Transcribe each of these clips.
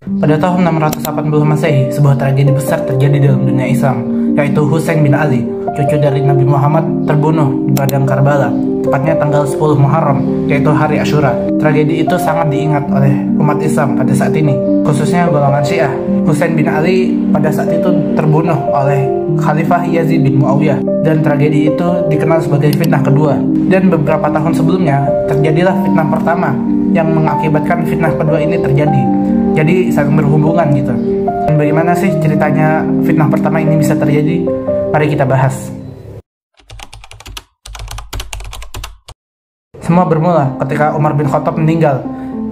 Pada tahun 680 Masehi, sebuah tragedi besar terjadi dalam dunia Islam, yaitu Husain bin Ali, cucu dari Nabi Muhammad, terbunuh di padang Karbala, tepatnya tanggal 10 Muharram, yaitu hari Asyura. Tragedi itu sangat diingat oleh umat Islam pada saat ini, khususnya golongan Syiah. Husain bin Ali pada saat itu terbunuh oleh Khalifah Yazid bin Muawiyah, dan tragedi itu dikenal sebagai fitnah kedua. Dan beberapa tahun sebelumnya, terjadilah fitnah pertama yang mengakibatkan fitnah kedua ini terjadi. Jadi saling berhubungan gitu. Dan bagaimana sih ceritanya fitnah pertama ini bisa terjadi? Mari kita bahas. Semua bermula ketika Umar bin Khattab meninggal.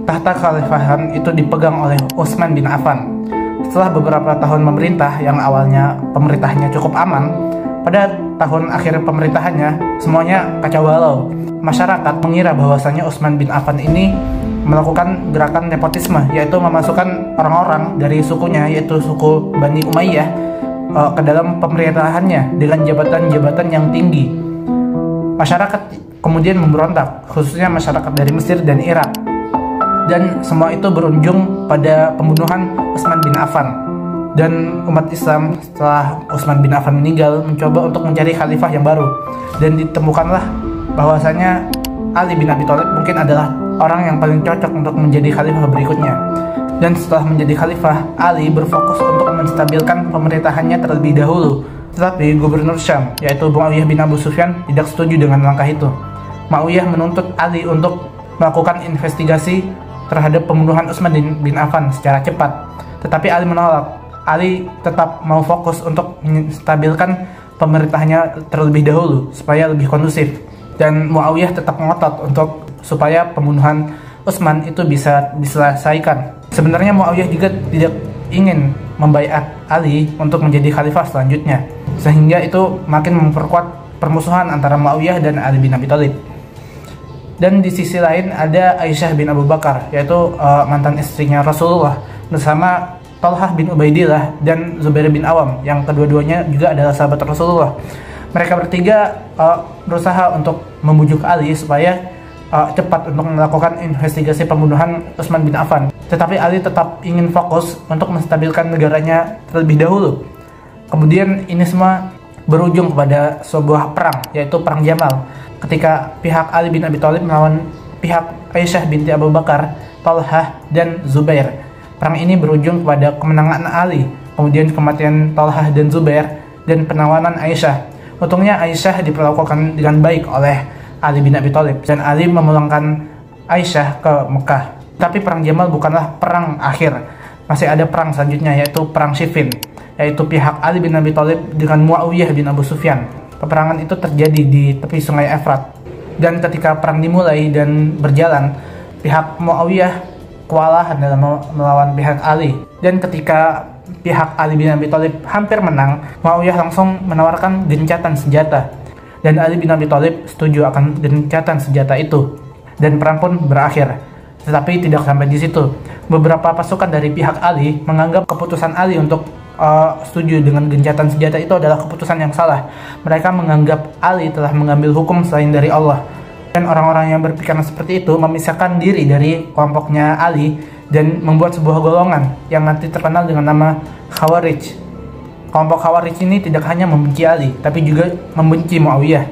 Tahta kekhalifahan itu dipegang oleh Utsman bin Affan. Setelah beberapa tahun memerintah yang awalnya pemerintahnya cukup aman, pada tahun akhir pemerintahannya semuanya kacau balau. Masyarakat mengira bahwasanya Utsman bin Affan ini melakukan gerakan nepotisme, yaitu memasukkan orang-orang dari sukunya, yaitu suku Bani Umayyah, ke dalam pemerintahannya dengan jabatan-jabatan yang tinggi. Masyarakat kemudian memberontak, khususnya masyarakat dari Mesir dan Irak, dan semua itu berujung pada pembunuhan Utsman bin Affan. Dan umat Islam setelah Utsman bin Affan meninggal mencoba untuk mencari khalifah yang baru, dan ditemukanlah bahwasanya Ali bin Abi Thalib mungkin adalah orang yang paling cocok untuk menjadi khalifah berikutnya. Dan setelah menjadi khalifah, Ali berfokus untuk menstabilkan pemerintahannya terlebih dahulu. Tetapi gubernur Syam, yaitu Muawiyah bin Abu Sufyan, tidak setuju dengan langkah itu. Muawiyah menuntut Ali untuk melakukan investigasi terhadap pembunuhan Utsman bin Affan secara cepat. Tetapi Ali menolak. Ali tetap mau fokus untuk menstabilkan pemerintahannya terlebih dahulu supaya lebih kondusif. Dan Muawiyah tetap ngotot supaya pembunuhan Utsman itu bisa diselesaikan. Sebenarnya Muawiyah juga tidak ingin membaiat Ali untuk menjadi khalifah selanjutnya, sehingga itu makin memperkuat permusuhan antara Muawiyah dan Ali bin Abi Thalib. Dan di sisi lain ada Aisyah bin Abu Bakar, yaitu mantan istrinya Rasulullah, bersama Thalhah bin Ubaidillah dan Zubair bin Awam, yang kedua-duanya juga adalah sahabat Rasulullah. Mereka bertiga berusaha untuk membujuk Ali supaya cepat untuk melakukan investigasi pembunuhan Utsman bin Affan. Tetapi Ali tetap ingin fokus untuk menstabilkan negaranya terlebih dahulu. Kemudian ini semua berujung kepada sebuah perang, yaitu Perang Jamal, ketika pihak Ali bin Abi Thalib melawan pihak Aisyah binti Abu Bakar, Thalhah, dan Zubair. Perang ini berujung kepada kemenangan Ali, kemudian kematian Thalhah dan Zubair, dan penawanan Aisyah. Untungnya Aisyah diperlakukan dengan baik oleh Ali bin Abi Thalib, dan Ali memulangkan Aisyah ke Mekah. Tapi perang Jamal bukanlah perang akhir. Masih ada perang selanjutnya, yaitu perang Siffin, yaitu pihak Ali bin Abi Thalib dengan Muawiyah bin Abu Sufyan. Peperangan itu terjadi di tepi sungai Efrat. Dan ketika perang dimulai dan berjalan, pihak Muawiyah kewalahan dalam melawan pihak Ali. Dan ketika pihak Ali bin Abi Thalib hampir menang, Muawiyah langsung menawarkan gencatan senjata. Dan Ali bin Abi Thalib setuju akan gencatan senjata itu. Dan perang pun berakhir. Tetapi tidak sampai di situ. Beberapa pasukan dari pihak Ali menganggap keputusan Ali untuk setuju dengan gencatan senjata itu adalah keputusan yang salah. Mereka menganggap Ali telah mengambil hukum selain dari Allah. Dan orang-orang yang berpikiran seperti itu memisahkan diri dari kelompoknya Ali dan membuat sebuah golongan yang nanti terkenal dengan nama Khawarij. Kelompok Khawarij ini tidak hanya membenci Ali, tapi juga membenci Muawiyah.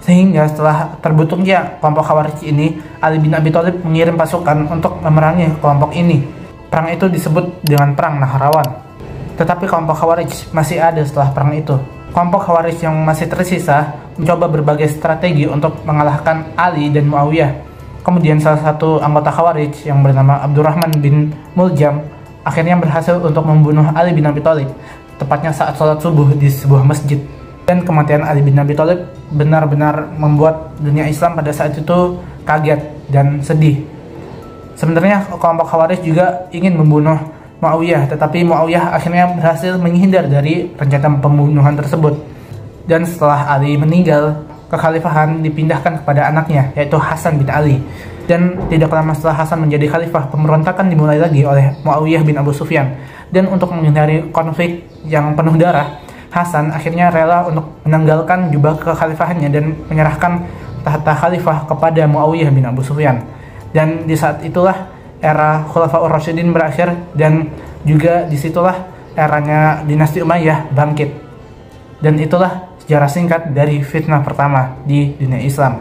Sehingga setelah terbentuknya kelompok Khawarij ini, Ali bin Abi Thalib mengirim pasukan untuk memerangi kelompok ini. Perang itu disebut dengan Perang Nahrawan. Tetapi kelompok Khawarij masih ada setelah perang itu. Kelompok Khawarij yang masih tersisa mencoba berbagai strategi untuk mengalahkan Ali dan Muawiyah. Kemudian salah satu anggota Khawarij yang bernama Abdurrahman bin Muljam akhirnya berhasil untuk membunuh Ali bin Abi Thalib, tepatnya saat sholat subuh di sebuah masjid. Dan kematian Ali bin Abi Thalib benar-benar membuat dunia Islam pada saat itu kaget dan sedih. Sebenarnya kelompok Khawarij juga ingin membunuh Muawiyah, tetapi Muawiyah akhirnya berhasil menghindar dari rencana pembunuhan tersebut. Dan setelah Ali meninggal, kekhalifahan dipindahkan kepada anaknya, yaitu Hasan bin Ali. Dan tidak lama setelah Hasan menjadi khalifah, pemberontakan dimulai lagi oleh Muawiyah bin Abu Sufyan. Dan untuk menghindari konflik yang penuh darah, Hasan akhirnya rela untuk menanggalkan jubah kekhalifahannya dan menyerahkan tahta khalifah kepada Muawiyah bin Abu Sufyan. Dan di saat itulah era Khulafaur Rasyidin berakhir, dan juga disitulah eranya dinasti Umayyah bangkit. Dan itulah sejarah singkat dari fitnah pertama di dunia Islam.